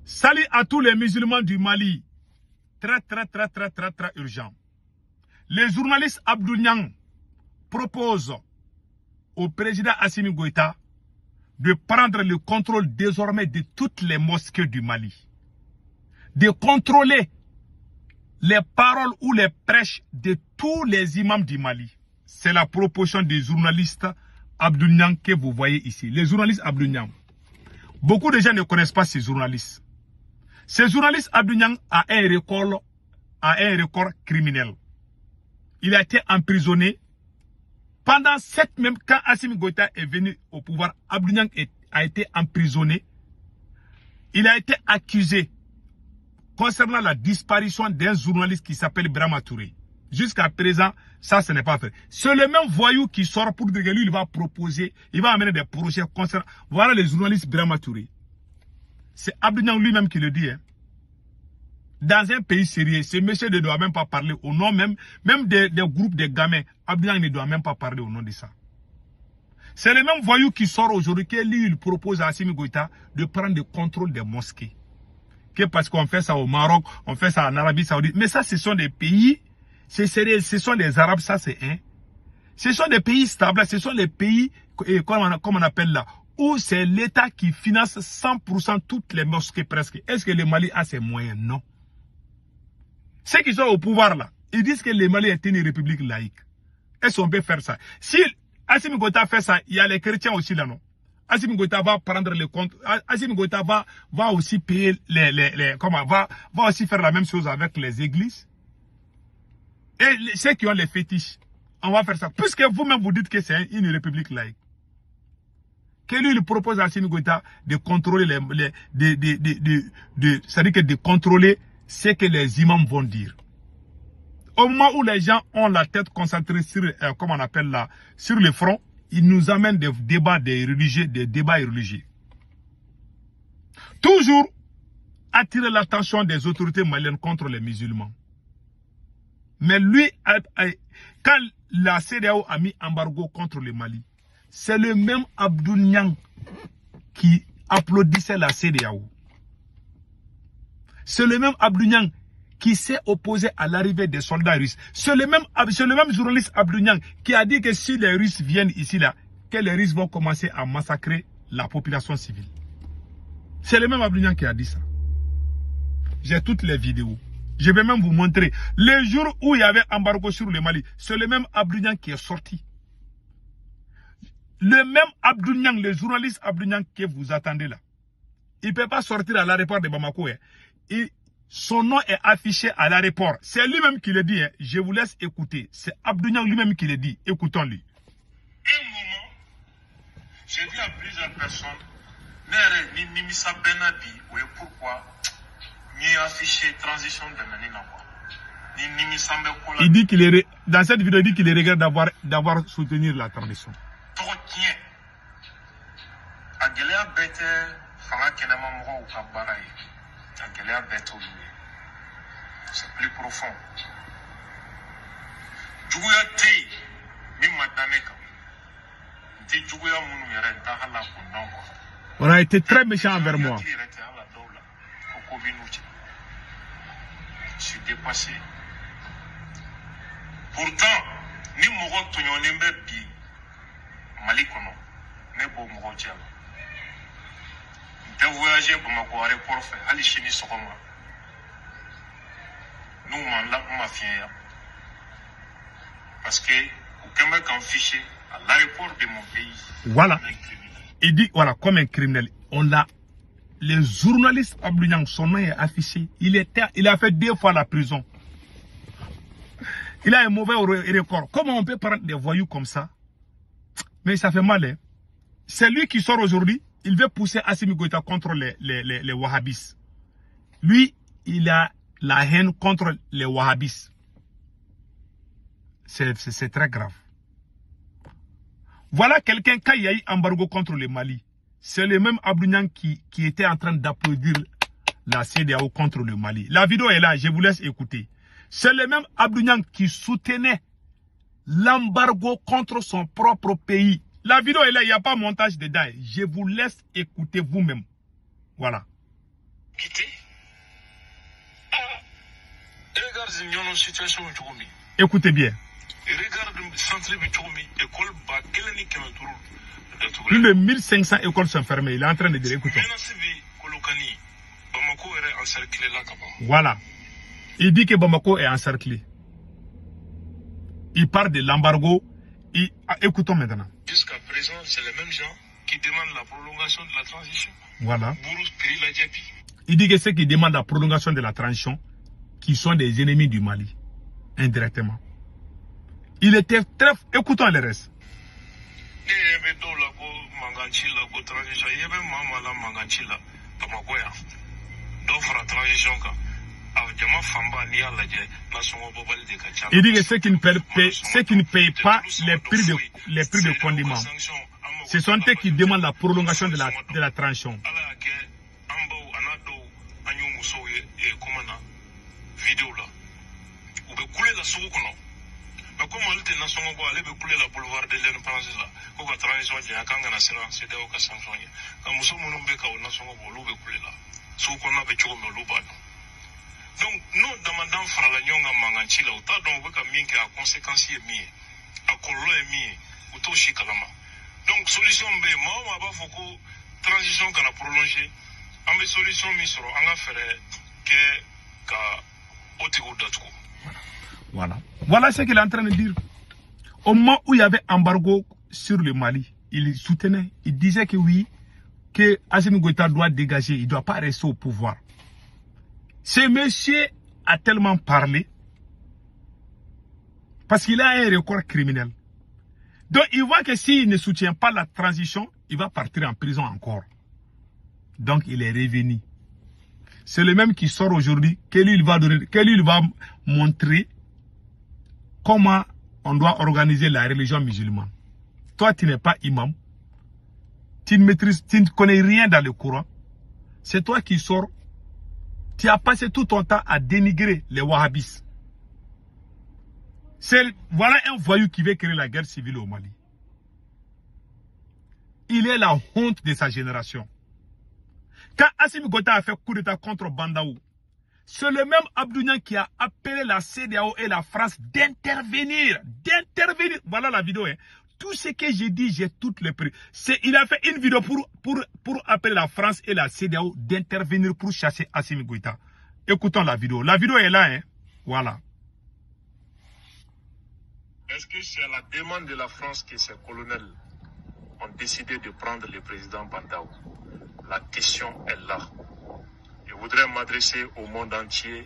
Salut à tous les musulmans du Mali. Très urgent. Les journalistes Abdou Niang proposent au président Assimi Goïta de prendre le contrôle désormais de toutes les mosquées du Mali. De contrôler les paroles ou les prêches de tous les imams du Mali. C'est la proposition des journalistes Abdou Niang que vous voyez ici. Les journalistes Abdou Niang. Beaucoup de gens ne connaissent pas ces journalistes. Ces journalistes Abdou Niang a un record criminel. Il a été emprisonné. Pendant quand Assimi Goïta est venu au pouvoir, Abdou Niang a été emprisonné. Il a été accusé concernant la disparition d'un journaliste qui s'appelle Brahma Touré. Jusqu'à présent, ça ce n'est pas fait. C'est le même voyou qui sort pour dire que lui, il va proposer, il va amener des projets concernant. Voilà les journalistes Brahma Touré. C'est Abdou Niang lui-même qui le dit. Hein. Dans un pays sérieux, ce monsieur ne doit même pas parler au nom même des groupes de gamins. Abdou Niang ne doit même pas parler au nom de ça. C'est le même voyou qui sort aujourd'hui que lui, il propose à Assimi Goïta de prendre le contrôle des mosquées. Que parce qu'on fait ça au Maroc, on fait ça en Arabie Saoudite. Mais ça, ce sont des pays, ce sont des Arabes, ça c'est un. Ce sont des pays stables, ce sont les pays, comme on appelle là, où c'est l'État qui finance 100% toutes les mosquées presque. Est-ce que le Mali a ses moyens? Non. Ceux qui sont au pouvoir là, ils disent que le Mali est une république laïque. Est-ce qu'on peut faire ça? Si Assimi Goïta fait ça, il y a les chrétiens aussi là, non? Assimi Goïta va prendre le compte. Assimi Goïta va aussi payer va aussi faire la même chose avec les églises. Et ceux qui ont les fétiches, on va faire ça. Puisque vous-même vous dites que c'est une république laïque. Que lui, il propose à Assimi Goïta de contrôler c'est-à-dire que de contrôler ce que les imams vont dire. Au moment où les gens ont la tête concentrée sur, comment on appelle là, sur le front, ils nous amènent des débats religieux. Toujours attirer l'attention des autorités maliennes contre les musulmans. Mais lui, quand la CEDEAO a mis embargo contre le Mali, c'est le même Abdou Niang qui applaudissait la CEDEAO. C'est le même Abdou Niang qui s'est opposé à l'arrivée des soldats russes. C'est le même journaliste Abdou Niang qui a dit que si les Russes viennent ici là, que les Russes vont commencer à massacrer la population civile. C'est le même Abdou Niang qui a dit ça. J'ai toutes les vidéos. Je vais même vous montrer. Le jour où il y avait embargo sur le Mali, c'est le même Abdou Niang qui est sorti. Le même Abdou Niang, le journaliste Abdou Niang que vous attendez là. Il ne peut pas sortir à l'aéroport de Bamako. Hein. Son nom est affiché à l'aéroport. C'est lui-même qui le dit. Hein. Je vous laisse écouter. C'est Abdou Niang lui-même qui le dit. Écoutons-lui. Un moment, j'ai dit à plusieurs personnes, pourquoi ni affiché transition de il dit qu'il est, dans cette vidéo, il dit qu'il regrette d'avoir soutenu la transition. C'est plus profond. On a été très méchant envers moi. Je suis dépassé. Pourtant, ni mogo tonyonembe bi Mali kono ne bo mogo jalo. De voyager Bamako aéroport fait ali chini sokoma. Nous man la mafia. Parce que aucun mec en fichier à l'aéroport de mon pays. Voilà. Il dit voilà comme un criminel. On l'a. Les journalistes Abdou Niang, son nom est affiché. Il a fait 2 fois la prison. Il a un mauvais record. Comment on peut prendre des voyous comme ça? Mais ça fait mal. Hein? C'est lui qui sort aujourd'hui. Il veut pousser Assimi Goïta contre les wahhabistes. Lui, il a la haine contre les wahhabistes. C'est très grave. Voilà quelqu'un, quand il y a eu embargo contre le Mali, c'est le même Abdou Niang qui était en train d'applaudir la CEDEAO contre le Mali. La vidéo est là, je vous laisse écouter. C'est le même Abdou Niang qui soutenait l'embargo contre son propre pays. La vidéo est là, il n'y a pas montage dedans. Je vous laisse écouter vous-même. Voilà. Quitter regarde une situation où tu es. Écoutez bien. Regarde le centre où tu es. École bas, quel est le tour? Plus de 1500 écoles sont fermées. Il est en train de dire, écoutez. Voilà. Il dit que Bamako est encerclé. Il parle de l'embargo. Écoutons maintenant. Jusqu'à présent, c'est les mêmes gens qui demandent la prolongation de la transition. Voilà. Il dit que ceux qui demandent la prolongation de la transition, qui sont des ennemis du Mali, indirectement. Il était très... Écoutons le reste. Il dit que ceux qui ne payent pas les prix de condiments, ce sont eux qui demandent la prolongation de la transition. Comme elle était nationale, elle veut couler la boulevard de l'indépendance là. Quand la transition vient, quand on a c'est là où on sanctionne. Quand nous sommes au Béka au national, on veut couler là. Ce qu'on a fait, on veut l'oublier. Donc nous demandons faire la nyonga manganchila. Autant donc on veut que mingi a conséquences et mi, a collo et mi, ou tout chikalama. Donc solution B, moi on va pas faut transition qu'on a prolongé. On veut solution mi sur, on a fait que otigo d'atko. Voilà. Voilà ce qu'il est en train de dire. Au moment où il y avait embargo sur le Mali, il soutenait, il disait que oui, que Assimi Goïta doit dégager, il ne doit pas rester au pouvoir. Ce monsieur a tellement parlé parce qu'il a un record criminel. Donc il voit que s'il ne soutient pas la transition, il va partir en prison encore. Donc il est revenu. C'est le même qui sort aujourd'hui, que lui il va montrer comment on doit organiser la religion musulmane. Toi, tu n'es pas imam. Tu ne connais rien dans le Coran. C'est toi qui sors. Tu as passé tout ton temps à dénigrer les wahhabistes. Voilà un voyou qui veut créer la guerre civile au Mali. Il est la honte de sa génération. Quand Assimi Goïta a fait coup d'état contre Bandaou, c'est le même Abdou Niang qui a appelé la CEDEAO et la France d'intervenir. D'intervenir. Voilà la vidéo. Hein. Tout ce que j'ai dit, j'ai toutes les preuves. Il a fait une vidéo pour appeler la France et la CEDEAO d'intervenir pour chasser Assimi Goïta. Écoutons la vidéo. La vidéo est là. Hein. Voilà. Est-ce que c'est à la demande de la France que ces colonels ont décidé de prendre le président Bandaou? La question est là. Je voudrais m'adresser au monde entier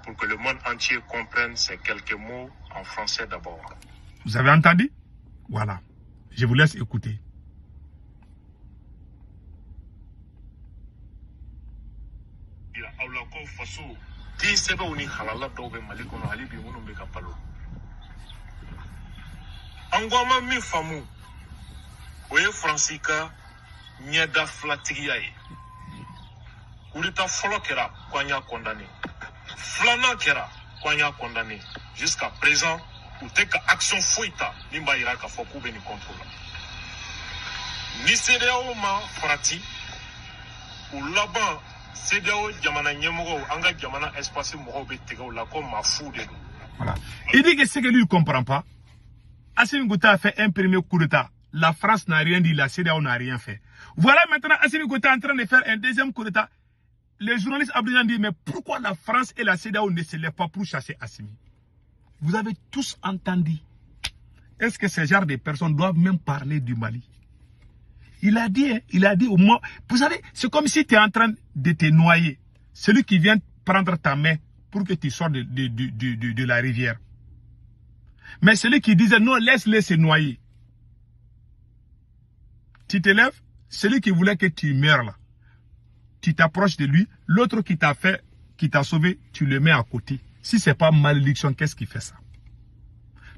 pour que le monde entier comprenne ces quelques mots en français d'abord. Vous avez entendu? Voilà. Je vous laisse écouter. Angwama mi famu oye Francika nyeda flatigia ye Kurita folo kera kwanya condamné flana kera kwanya condamné jusqu'à présent ou teka action foita nimba iraka foku beni contrôle ni CEDEAO ma frati ou laban CEDEAO jamana nyemogo anga jamana espace mo be tega la comme ma fou de. Voilà. Il dit que ce que lui ne comprend pas, Assimi Goïta a fait un premier coup d'état. La France n'a rien dit, la CEDEAO n'a rien fait. Voilà maintenant Assimi Goïta est en train de faire un deuxième coup d'état. Les journalistes Abdou Niang disent, mais pourquoi la France et la CEDEAO ne se lèvent pas pour chasser Assimi? Vous avez tous entendu. Est-ce que ce genre de personnes doivent même parler du Mali? Il a dit au moins, vous savez, c'est comme si tu es en train de te noyer. Celui qui vient prendre ta main pour que tu sors de la rivière. Mais celui qui disait non, laisse-les se noyer. Tu te lèves, celui qui voulait que tu meurs là, tu t'approches de lui, l'autre qui t'a sauvé, tu le mets à côté. Si ce n'est pas malédiction, qu'est-ce qui fait ça?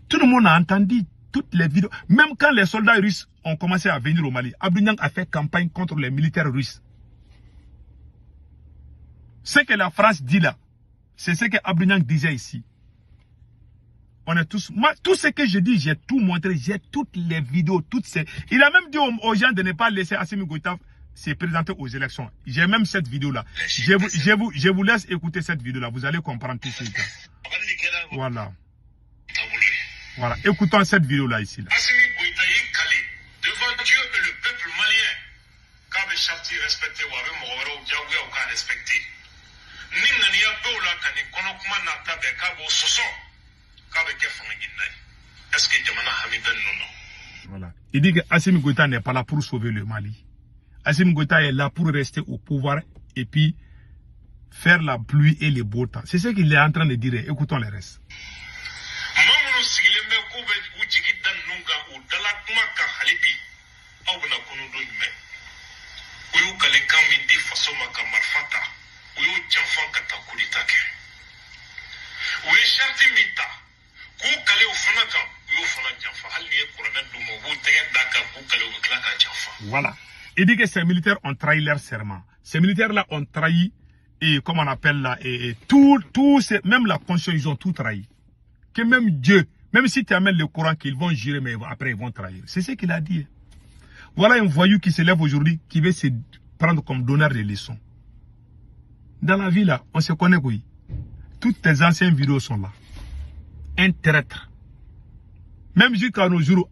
Tout le monde a entendu toutes les vidéos. Même quand les soldats russes ont commencé à venir au Mali, Abdou Niang a fait campagne contre les militaires russes. Ce que la France dit là, c'est ce que Abdou Niang disait ici. On est tous... Moi, tout ce que je dis, j'ai tout montré. J'ai toutes les vidéos, toutes ces... Il a même dit aux gens de ne pas laisser Assimi Goïta se présenter aux élections. J'ai même cette vidéo-là. Je vous laisse écouter cette vidéo-là. Vous allez comprendre tout ce que Voilà. Voilà. Écoutons cette vidéo-là ici. Là. Assimi Goïta est calé devant Dieu et le peuple malien. Qu'avait Charti respecté ou avait Moro ou Diaouya ou qu'a respecté. Ningania Dola Kani Konokman Natabe Kabo Soso. Qu'avait Kefangin. Est-ce que Jamana Hamidan non? Voilà. Il dit que Assimi Goïta n'est pas là pour sauver le Mali. Assimi Goïta est là pour rester au pouvoir et puis faire la pluie et le beau temps. C'est ce qu'il est en train de dire. Écoutons le reste. Voilà. Il dit que ces militaires ont trahi leur serment. Ces militaires-là ont trahi, et comme on appelle là, et tout, même la conscience, ils ont tout trahi. Que même Dieu, même si tu amènes le Coran, qu'ils vont jurer, mais après ils vont trahir. C'est ce qu'il a dit. Voilà un voyou qui se lève aujourd'hui, qui veut se prendre comme donneur de leçons. Dans la vie là, on se connaît, oui. Toutes tes anciennes vidéos sont là. Un traître. Même jusqu'à nos jours,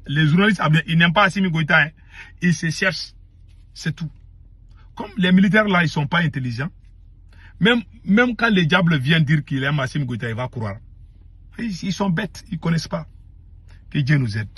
les journalistes, ils n'aiment pas Assimi Goïta, hein. Ils se cherchent. C'est tout. Comme les militaires là, ils ne sont pas intelligents. Même quand le diable vient dire qu'il aime Assimi Goïta, il va croire. Ils sont bêtes, ils ne connaissent pas. Que Dieu nous aide.